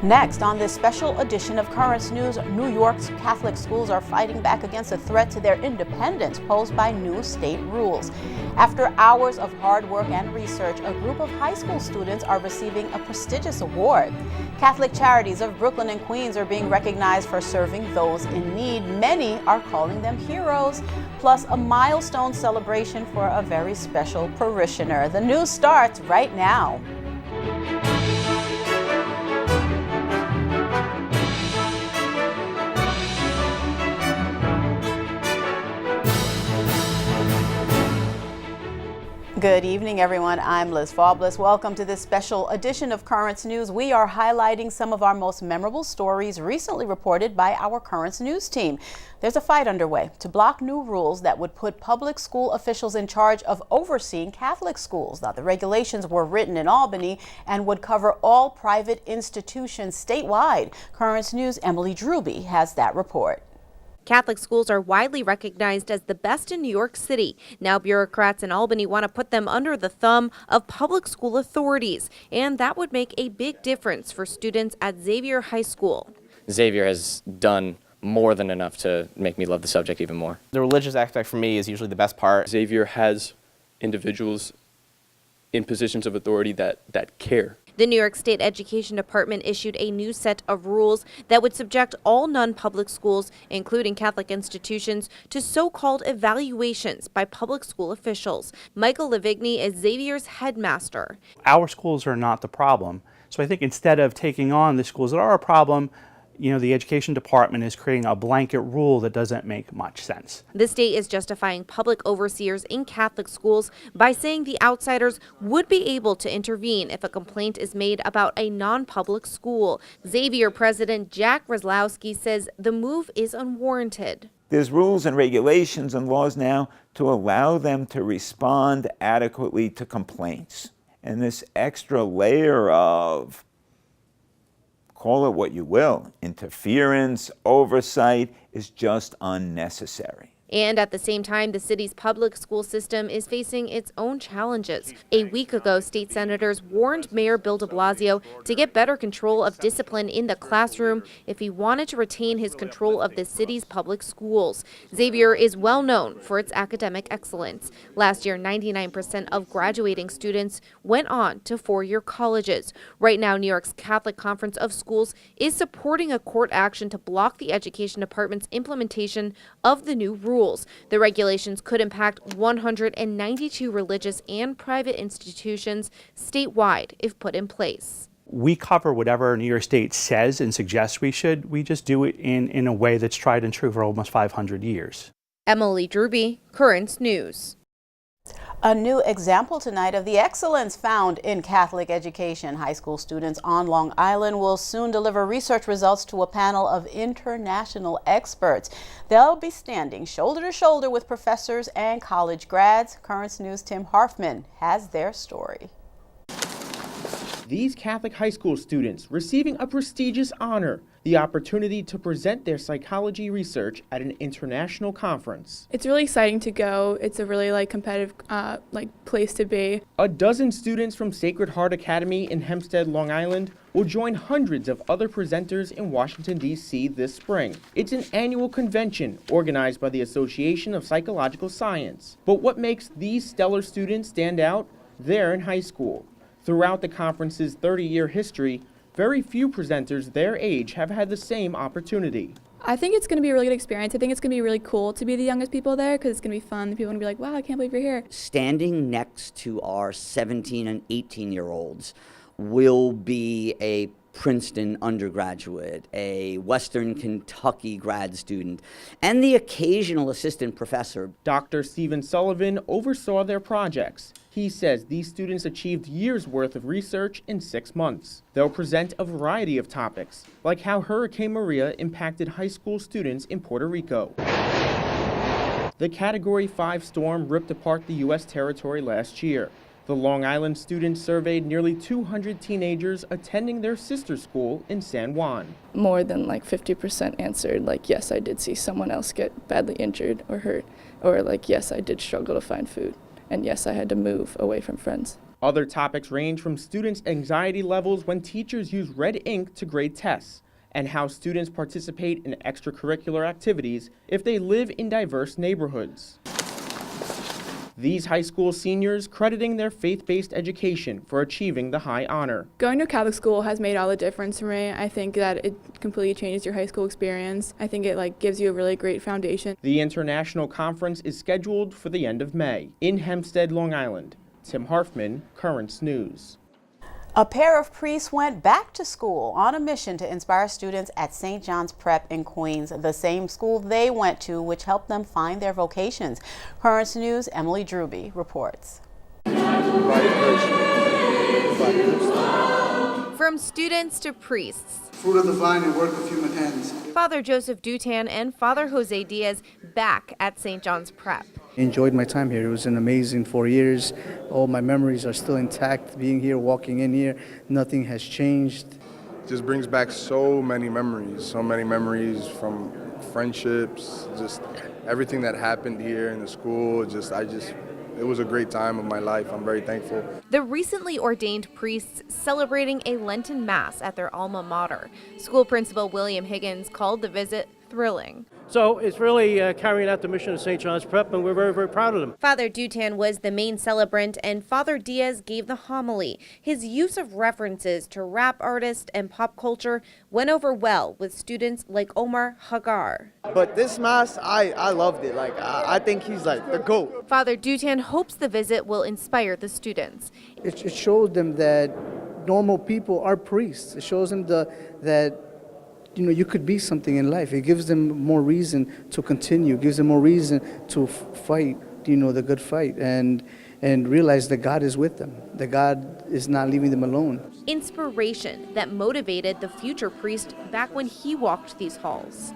Next, on this special edition of Currents News, New York's Catholic schools are fighting back against a threat to their independence posed by new state rules. After hours of hard work and research, a group of high school students are receiving a prestigious award. Catholic charities of Brooklyn and Queens are being recognized for serving those in need. Many are calling them heroes. Plus, a milestone celebration for a very special parishioner. The news starts right now. Good evening, everyone. I'm Liz Faublas. Welcome to this special edition of Currents News. We are highlighting some of our most memorable stories recently reported by our Currents News team. There's a fight underway to block new rules that would put public school officials in charge of overseeing Catholic schools. Now, the regulations were written in Albany and would cover all private institutions statewide. Currents News' Emily Drewby has that report. Catholic schools are widely recognized as the best in New York City. Now bureaucrats in Albany want to put them under the thumb of public school authorities, and that would make a big difference for students at Xavier High School. Xavier has done more than enough to make me love the subject even more. The religious aspect for me is usually the best part. Xavier has individuals in positions of authority that care. The New York State Education Department issued a new set of rules that would subject all non-public schools, including Catholic institutions, to so-called evaluations by public school officials. Michael Lavigny is Xavier's headmaster. Our schools are not the problem. So I think instead of taking on the schools that are a problem, the education department is creating a blanket rule that doesn't make much sense. The state is justifying public overseers in Catholic schools by saying the outsiders would be able to intervene if a complaint is made about a non-public school. Xavier President Jack Roslowski says the move is unwarranted. There's rules and regulations and laws now to allow them to respond adequately to complaints. And this extra layer of, call it what you will, interference, oversight, is just unnecessary. And at the same time, the city's public school system is facing its own challenges. A week ago, state senators warned Mayor Bill de Blasio to get better control of discipline in the classroom if he wanted to retain his control of the city's public schools. Xavier is well known for its academic excellence. Last year, 99% of graduating students went on to four-year colleges. Right now, New York's Catholic Conference of Schools is supporting a court action to block the Education Department's implementation of the new rules. The regulations could impact 192 religious and private institutions statewide if put in place. We cover whatever New York State says and suggests we should. We just do it in a way that's tried and true for almost 500 years. Emily Drewby, Currents News. A new example tonight of the excellence found in Catholic education. High school students on Long Island will soon deliver research results to a panel of international experts. They'll be standing shoulder to shoulder with professors and college grads. Currents News' Tim Harfman has their story. These Catholic high school students receiving a prestigious honor, the opportunity to present their psychology research at an international conference. It's really exciting to go. It's a really competitive place to be. A dozen students from Sacred Heart Academy in Hempstead, Long Island will join hundreds of other presenters in Washington, D.C. this spring. It's an annual convention organized by the Association of Psychological Science. But what makes these stellar students stand out? They're in high school. Throughout the conference's 30-year history, very few presenters their age have had the same opportunity. I think it's going to be a really good experience. I think it's going to be really cool to be the youngest people there because it's going to be fun. People are going to be like, wow, I can't believe you're here. Standing next to our 17 and 18-year-olds will be a Princeton undergraduate, a Western Kentucky grad student, and the occasional assistant professor. Dr. Stephen Sullivan oversaw their projects. He says these students achieved years' worth of research in 6 months. They'll present a variety of topics, like how Hurricane Maria impacted high school students in Puerto Rico. The Category 5 storm ripped apart the U.S. territory last year. The Long Island students surveyed nearly 200 teenagers attending their sister school in San Juan. More than 50% answered yes, I did see someone else get badly injured or hurt, or yes, I did struggle to find food, and yes, I had to move away from friends. Other topics range from students' anxiety levels when teachers use red ink to grade tests, and how students participate in extracurricular activities if they live in diverse neighborhoods. These high school seniors crediting their faith-based education for achieving the high honor. Going to a Catholic school has made all the difference for me. I think that it completely changes your high school experience. I think it gives you a really great foundation. The international conference is scheduled for the end of May in Hempstead, Long Island. Tim Harfman, Currents News. A pair of priests went back to school on a mission to inspire students at St. John's Prep in Queens, the same school they went to, which helped them find their vocations. Currents News' Emily Druby reports. From students to priests, fruit of the vine and work of human hands. Father Joseph Dutan and Father Jose Diaz back at St. John's Prep. Enjoyed my time here. It was an amazing 4 years. All my memories are still intact. Being here, walking in here, nothing has changed. Just brings back so many memories from friendships, just everything that happened here in the school. It was a great time of my life. I'm very thankful. The recently ordained priests celebrating a Lenten Mass at their alma mater. School principal William Higgins called the visit thrilling. So it's really carrying out the mission of St. John's Prep, and we're very, very proud of them. Father Dutan was the main celebrant, and Father Diaz gave the homily. His use of references to rap artists and pop culture went over well with students like Omar Hagar. But this Mass, I loved it. I think he's the GOAT. Father Dutan hopes the visit will inspire the students. It showed them that normal people are priests. It shows them that you could be something in life. It gives them more reason to continue, gives them more reason to fight, the good fight, and realize that God is with them, that God is not leaving them alone. Inspiration that motivated the future priest back when he walked these halls.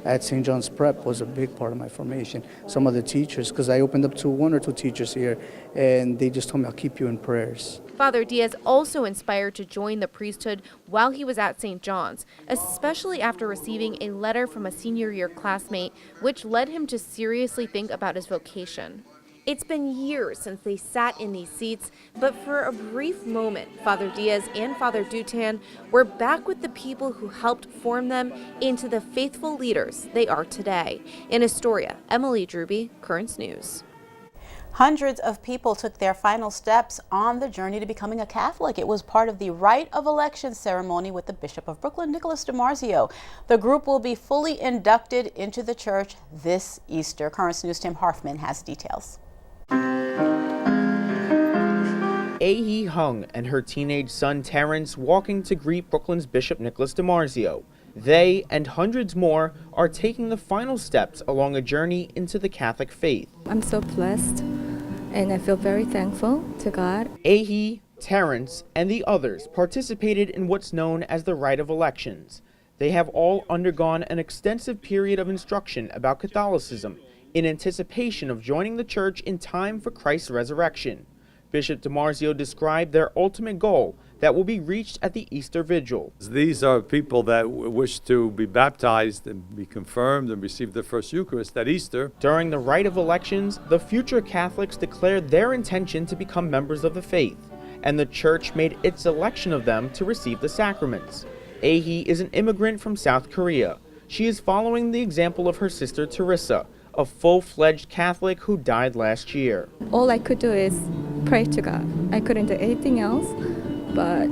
At St. John's Prep was a big part of my formation. Some of the teachers, because I opened up to 1 or 2 teachers here, and they just told me, I'll keep you in prayers. Father Diaz also inspired to join the priesthood while he was at St. John's, especially after receiving a letter from a senior year classmate, which led him to seriously think about his vocation. It's been years since they sat in these seats, but for a brief moment, Father Diaz and Father Dutan were back with the people who helped form them into the faithful leaders they are today. In Astoria, Emily Druby, Currents News. Hundreds of people took their final steps on the journey to becoming a Catholic. It was part of the rite of election ceremony with the Bishop of Brooklyn, Nicholas DiMarzio. The group will be fully inducted into the church this Easter. Currents News' Tim Harfman has details. Ahi Hung and her teenage son Terrence walking to greet Brooklyn's Bishop Nicholas DiMarzio. They and hundreds more are taking the final steps along a journey into the Catholic faith. I'm so blessed and I feel very thankful to God. Ahi, Terrence, and the others participated in what's known as the rite of elections. They have all undergone an extensive period of instruction about Catholicism in anticipation of joining the church in time for Christ's resurrection. Bishop DiMarzio described their ultimate goal that will be reached at the Easter Vigil. These are people that wish to be baptized and be confirmed and receive the first Eucharist at Easter. During the rite of elections, the future Catholics declared their intention to become members of the faith, and the church made its election of them to receive the sacraments. Ahi is an immigrant from South Korea. She is following the example of her sister Teresa, a full-fledged Catholic who died last year. All I could do is pray to God. I couldn't do anything else but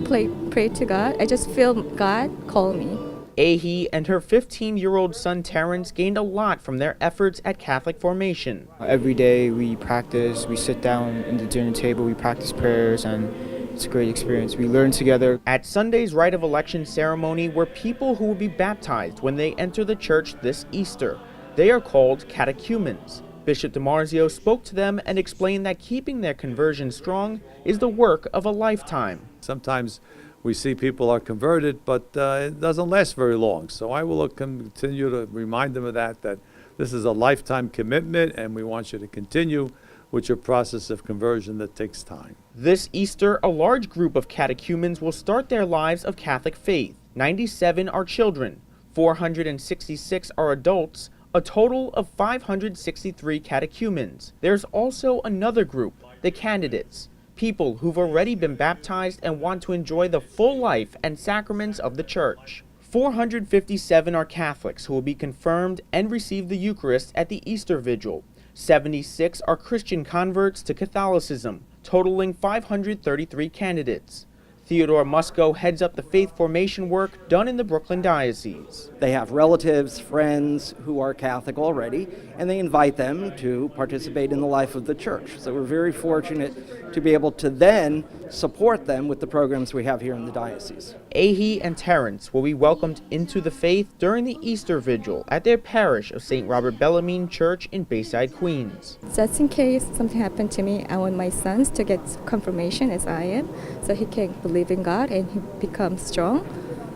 pray to God. I just feel God call me. Ahi and her 15-year-old son Terrence gained a lot from their efforts at Catholic formation. Every day we practice, we sit down at the dinner table, we practice prayers, and it's a great experience. We learn together. At Sunday's rite of election ceremony were people who will be baptized when they enter the church this Easter. They are called catechumens. Bishop DiMarzio spoke to them and explained that keeping their conversion strong is the work of a lifetime. Sometimes we see people are converted, but it doesn't last very long. So I will continue to remind them of that this is a lifetime commitment, and we want you to continue with your process of conversion that takes time. This Easter, a large group of catechumens will start their lives of Catholic faith. 97 are children, 466 are adults, a total of 563 catechumens. There's also another group, the candidates, people who've already been baptized and want to enjoy the full life and sacraments of the church. 457 are Catholics who will be confirmed and receive the Eucharist at the Easter Vigil. 76 are Christian converts to Catholicism, totaling 533 candidates. Theodore Musco heads up the faith formation work done in the Brooklyn Diocese. They have relatives, friends who are Catholic already, and they invite them to participate in the life of the church. So we're very fortunate to be able to then support them with the programs we have here in the diocese. Ahi and Terrence will be welcomed into the faith during the Easter Vigil at their parish of St. Robert Bellarmine Church in Bayside, Queens. Just in case something happened to me, I want my sons to get confirmation as I am, so he can believe in God and he becomes strong.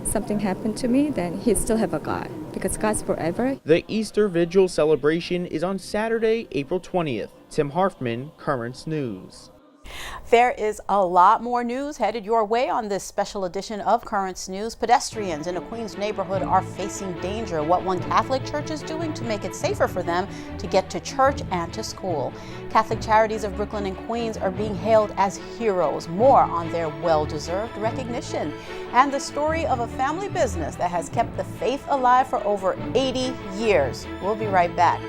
Something happened to me, then he still have a God, because God's forever. The Easter Vigil celebration is on Saturday, April 20th. Tim Harfman, Currents News. There is a lot more news headed your way on this special edition of Currents News. Pedestrians in a Queens neighborhood are facing danger. What one Catholic church is doing to make it safer for them to get to church and to school. Catholic Charities of Brooklyn and Queens are being hailed as heroes. More on their well-deserved recognition. And the story of a family business that has kept the faith alive for over 80 years. We'll be right back.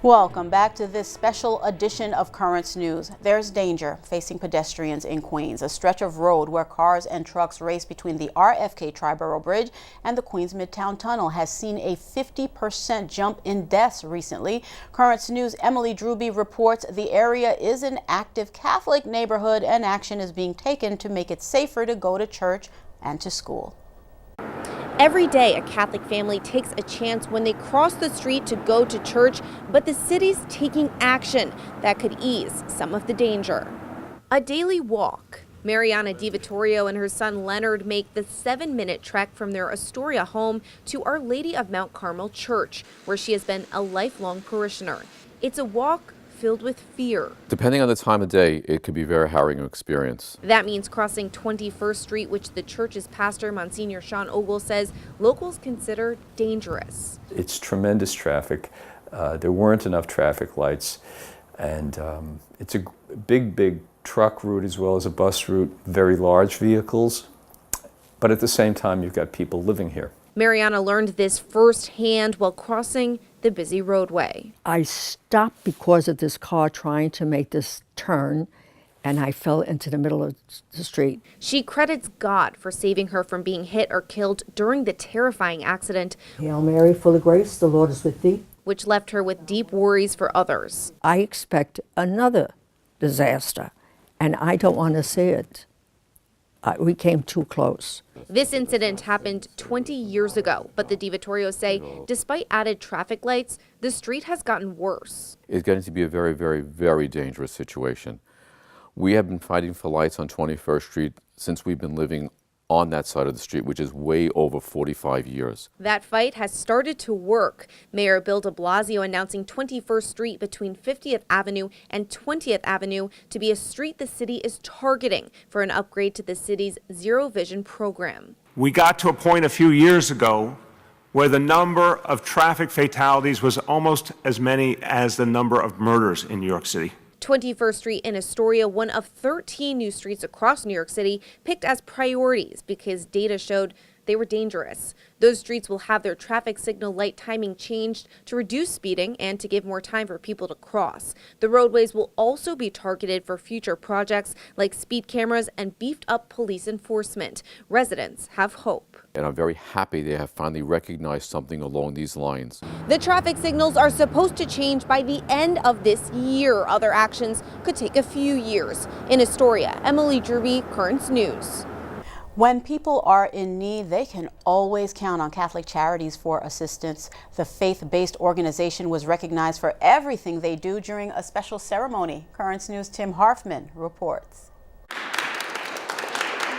Welcome back to this special edition of Currents News. There's danger facing pedestrians in Queens, a stretch of road where cars and trucks race between the RFK Triborough Bridge and the Queens Midtown Tunnel has seen a 50% jump in deaths recently. Currents News' Emily Drewby reports the area is an active Catholic neighborhood and action is being taken to make it safer to go to church and to school. Every day, a Catholic family takes a chance when they cross the street to go to church, but the city's taking action that could ease some of the danger. A daily walk. Mariana DiVittorio and her son Leonard make the 7-minute trek from their Astoria home to Our Lady of Mount Carmel Church, where she has been a lifelong parishioner. It's a walk filled with fear. Depending on the time of day, it could be a very harrowing experience. That means crossing 21st Street, which the church's pastor, Monsignor Sean Ogle, says locals consider dangerous. It's tremendous traffic. There weren't enough traffic lights, and it's a big truck route as well as a bus route, very large vehicles, but at the same time you've got people living here. Mariana learned this firsthand while crossing the busy roadway. I stopped because of this car trying to make this turn, and I fell into the middle of the street. She credits God for saving her from being hit or killed during the terrifying accident. Hail Mary, full of grace, the Lord is with thee. Which left her with deep worries for others. I expect another disaster, and I don't want to see it. We came too close. This incident happened 20 years ago, but the DiVittorios say despite added traffic lights, the street has gotten worse. It's getting to be a very dangerous situation. We have been fighting for lights on 21st Street since we've been living on that side of the street, which is way over 45 years. That fight has started to work. Mayor Bill de Blasio announcing 21st Street between 50th Avenue and 20th Avenue to be a street the city is targeting for an upgrade to the city's Zero Vision program. We got to a point a few years ago where the number of traffic fatalities was almost as many as the number of murders in New York City. 21st Street in Astoria, one of 13 new streets across New York City, picked as priorities because data showed they were dangerous. Those streets will have their traffic signal light timing changed to reduce speeding and to give more time for people to cross. The roadways will also be targeted for future projects like speed cameras and beefed up police enforcement. Residents have hope. And I'm very happy they have finally recognized something along these lines. The traffic signals are supposed to change by the end of this year. Other actions could take a few years. In Astoria, Emily Drewby, Currents News. When people are in need, they can always count on Catholic Charities for assistance. The faith-based organization was recognized for everything they do during a special ceremony. Currents News' Tim Harfman reports.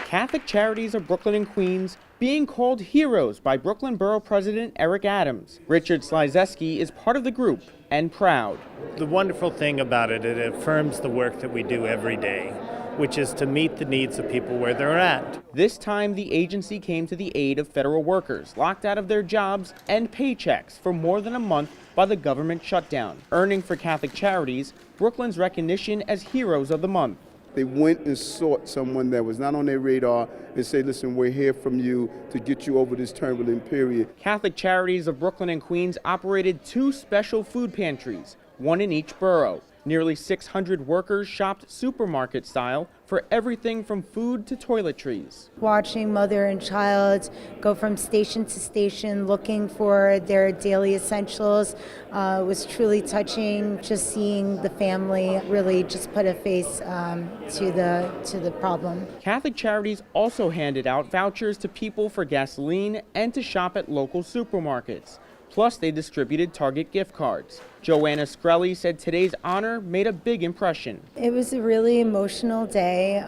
Catholic Charities of Brooklyn and Queens being called heroes by Brooklyn Borough President Eric Adams. Richard Slizeski is part of the group and proud. The wonderful thing about it, it affirms the work that we do every day. which is to meet the needs of people where they're at. This time, the agency came to the aid of federal workers locked out of their jobs and paychecks for more than a month by the government shutdown, earning for Catholic Charities Brooklyn's recognition as Heroes of the Month. They went and sought someone that was not on their radar and said, listen, we're here from you to get you over this turbulent period. Catholic Charities of Brooklyn and Queens operated 2 special food pantries, one in each borough. Nearly 600 workers shopped supermarket style for everything from food to toiletries. Watching mother and child go from station to station looking for their daily essentials was truly touching. Just seeing the family really just put a face to the problem. Catholic Charities also handed out vouchers to people for gasoline and to shop at local supermarkets. Plus, they distributed Target gift cards. Joanna Skrelly said today's honor made a big impression. It was a really emotional day,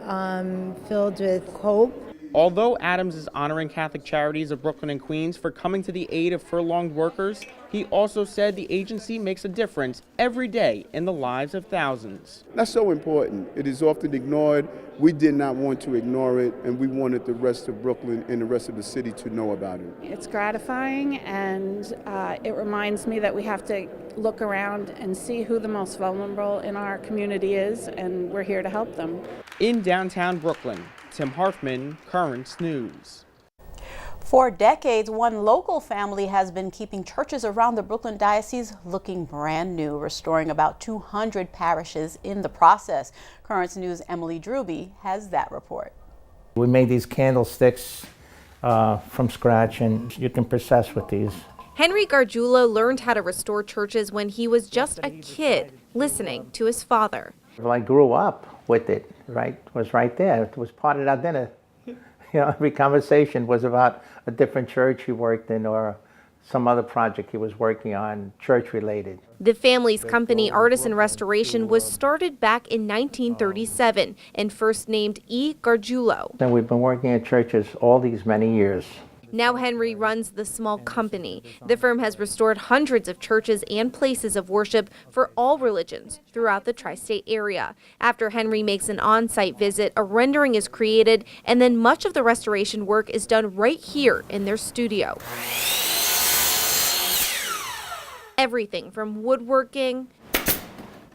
filled with hope. Although Adams is honoring Catholic Charities of Brooklyn and Queens for coming to the aid of furlonged workers, he also said the agency makes a difference every day in the lives of thousands. That's so important. It is often ignored. We did not want to ignore it, and we wanted the rest of Brooklyn and the rest of the city to know about it. It's gratifying, and it reminds me that we have to look around and see who the most vulnerable in our community is, and we're here to help them. In downtown Brooklyn, Tim Harfman, Currents News. For decades, one local family has been keeping churches around the Brooklyn Diocese looking brand new, restoring about 200 parishes in the process. Currents News' Emily Druby has that report. We made these candlesticks from scratch, and you can process with these. Henry Gargiulo learned how to restore churches when he was just a kid, listening to his father. Well, I grew up with it, right? It was right there. It was part of our dinner. You know, every conversation was about a different church he worked in or some other project he was working on, church related. The family's company, Artisan Restoration, was started back in 1937 and first named E. Gargiulo. And we've been working at churches all these many years. Now Henry runs the small company. The firm has restored hundreds of churches and places of worship for all religions throughout the tri-state area. After Henry makes an on-site visit, a rendering is created, and then much of the restoration work is done right here in their studio. Everything from woodworking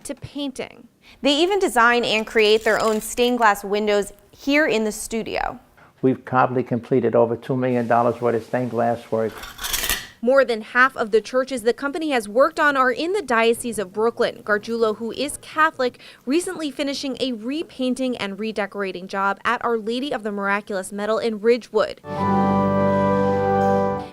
to painting. They even design and create their own stained glass windows here in the studio. We've probably completed over $2 million worth of stained glass work. More than half of the churches the company has worked on are in the Diocese of Brooklyn. Gargiulo, who is Catholic, recently finishing a repainting and redecorating job at Our Lady of the Miraculous Medal in Ridgewood.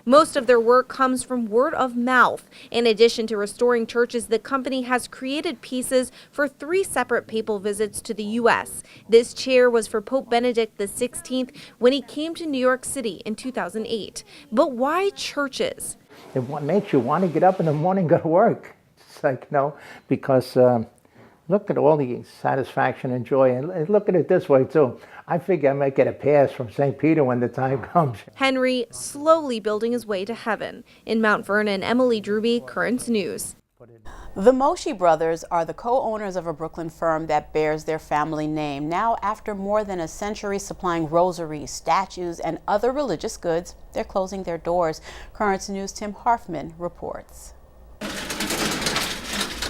Most of their work comes from word of mouth. In addition to restoring churches, the company has created pieces for 3 separate papal visits to the U.S. This chair was for Pope Benedict XVI when he came to New York City in 2008. But why churches? It makes you want to get up in the morning and go to work. It's like, no, because look at all the satisfaction and joy. And look at it this way, too. I figure I might get a pass from St. Peter when the time comes. Henry slowly building his way to heaven. In Mount Vernon, Emily Druby, Currents News. The Moshe brothers are the co-owners of a Brooklyn firm that bears their family name. Now, after more than a century supplying rosaries, statues, and other religious goods, they're closing their doors. Currents News' Tim Harfman reports.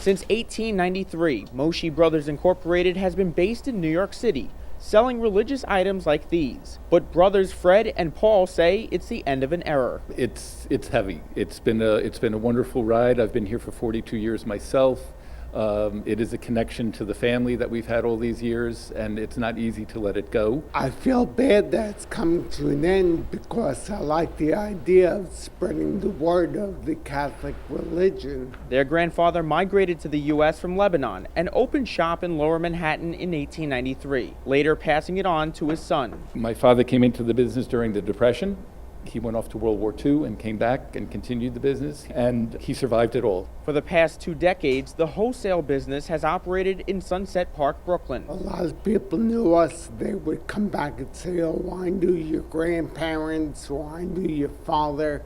Since 1893, Moshe Brothers Incorporated has been based in New York City, selling religious items like these. But brothers Fred and Paul say it's the end of an era. It's heavy. It's been a wonderful ride. I've been here for 42 years myself. It is a connection to the family that we've had all these years, and it's not easy to let it go. I feel bad that it's coming to an end because I like the idea of spreading the word of the Catholic religion. Their grandfather migrated to the U.S. from Lebanon and opened shop in Lower Manhattan in 1893, later passing it on to his son. My father came into the business during the Depression. He went off to World War II and came back and continued the business, and he survived it all. For the past 2 decades, the wholesale business has operated in Sunset Park, Brooklyn. A lot of people knew us. They would come back and say, oh, I knew your grandparents, or I knew your father.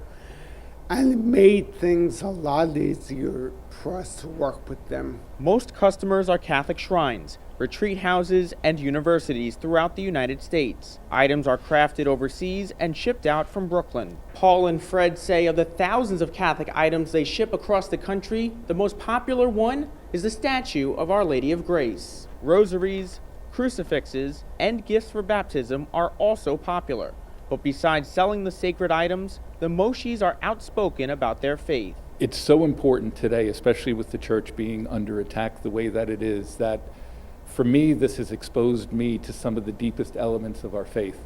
And it made things a lot easier for us to work with them. Most customers are Catholic shrines, retreat houses, and universities throughout the United States. Items are crafted overseas and shipped out from Brooklyn. Paul and Fred say of the thousands of Catholic items they ship across the country, the most popular one is the statue of Our Lady of Grace. Rosaries, crucifixes, and gifts for baptism are also popular. But besides selling the sacred items, the Moshis are outspoken about their faith. It's so important today, especially with the church being under attack the way that it is, that for me, this has exposed me to some of the deepest elements of our faith.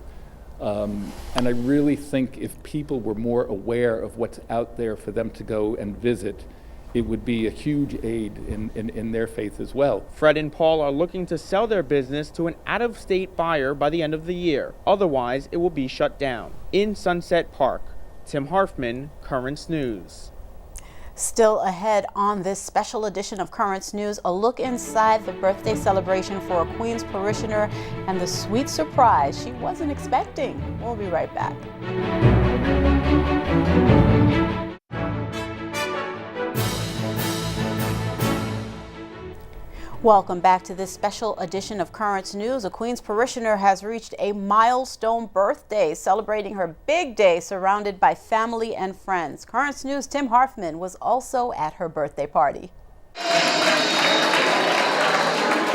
And I really think if people were more aware of what's out there for them to go and visit, it would be a huge aid in their faith as well. Fred and Paul are looking to sell their business to an out-of-state buyer by the end of the year. Otherwise, it will be shut down. In Sunset Park, Tim Harfman, Currents News. Still ahead on this special edition of Currents News, a look inside the birthday celebration for a Queens parishioner and the sweet surprise she wasn't expecting. We'll be right back. Welcome back to this special edition of Currents News. A Queens parishioner has reached a milestone birthday, celebrating her big day surrounded by family and friends. Currents News' Tim Harfman was also at her birthday party.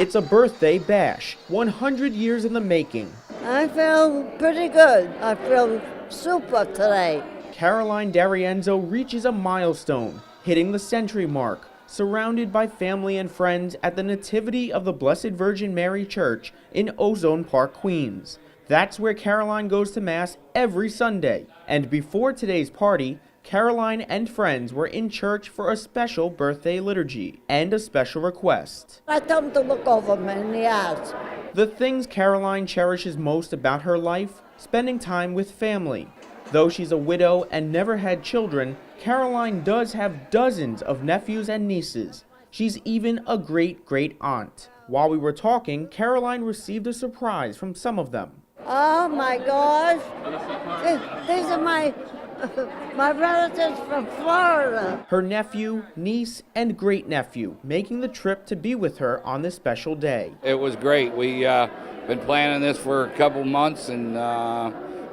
It's a birthday bash, 100 years in the making. I feel pretty good. I feel super today. Caroline D'Arienzo reaches a milestone, hitting the century mark, surrounded by family and friends at the Nativity of the Blessed Virgin Mary Church in Ozone Park, Queens. That's where Caroline goes to Mass every Sunday. And before today's party, Caroline and friends were in church for a special birthday liturgy and a special request. I told him to look over me and he asked. The things Caroline cherishes most about her life, spending time with family. Though she's a widow and never had children, Caroline does have dozens of nephews and nieces. She's even a great-great-aunt. While we were talking, Caroline received a surprise from some of them. Oh my gosh, these are my relatives from Florida. Her nephew, niece, and great-nephew making the trip to be with her on this special day. It was great. We been planning this for a couple months, and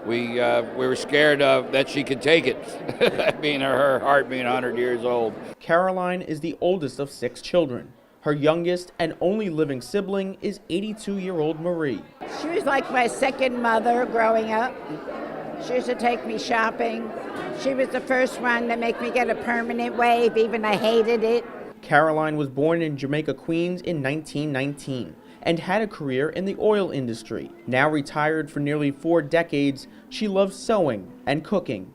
we were scared that she could take it, being her heart being 100 years old. Caroline is the oldest of 6 children. Her youngest and only living sibling is 82-year-old Marie. She was like my second mother growing up. She used to take me shopping. She was the first one to make me get a permanent wave, even I hated it. Caroline was born in Jamaica, Queens in 1919 and had a career in the oil industry. Now retired for nearly 4 decades, she loves sewing and cooking,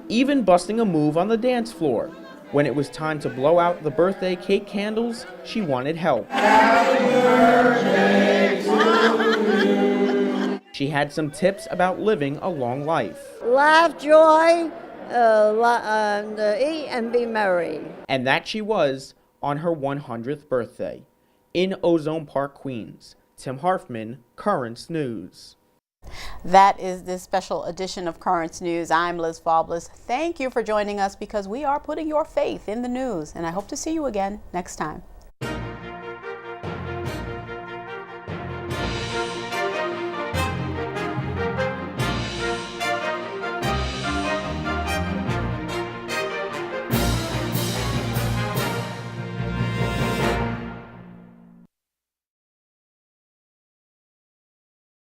even busting a move on the dance floor. When it was time to blow out the birthday cake candles, she wanted help. She had some tips about living a long life. Laugh, joy, and eat and be merry. And that she was on her 100th birthday. In Ozone Park, Queens, Tim Harfman, Currents News. That is this special edition of Currents News. I'm Liz Faublas. Thank you for joining us because we are putting your faith in the news, and I hope to see you again next time.